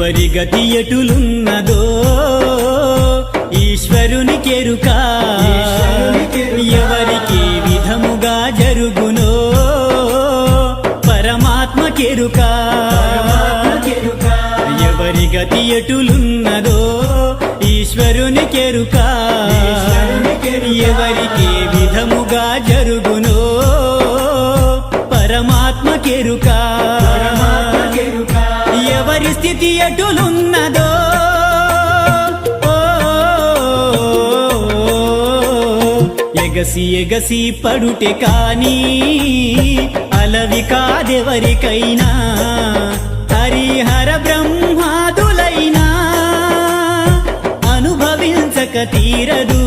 ఎవరి గతి ఎటులున్నదో ఈశ్వరునికెరుక ఎవరికి విధముగా జరుగునో పరమాత్మకెరుక ఎవరి గతి ఎటులున్నదో ఈశ్వరునికెరుక ఎవరికి విధముగా జరుగునో పరమాత్మకెరుక ఎవరి స్థితి ఎటులున్నదో ఎగసి ఎగసి పడుటే కాని అలవి కాదెవరికైనా హరిహర బ్రహ్మాదులైనా అనుభవించక తీరదు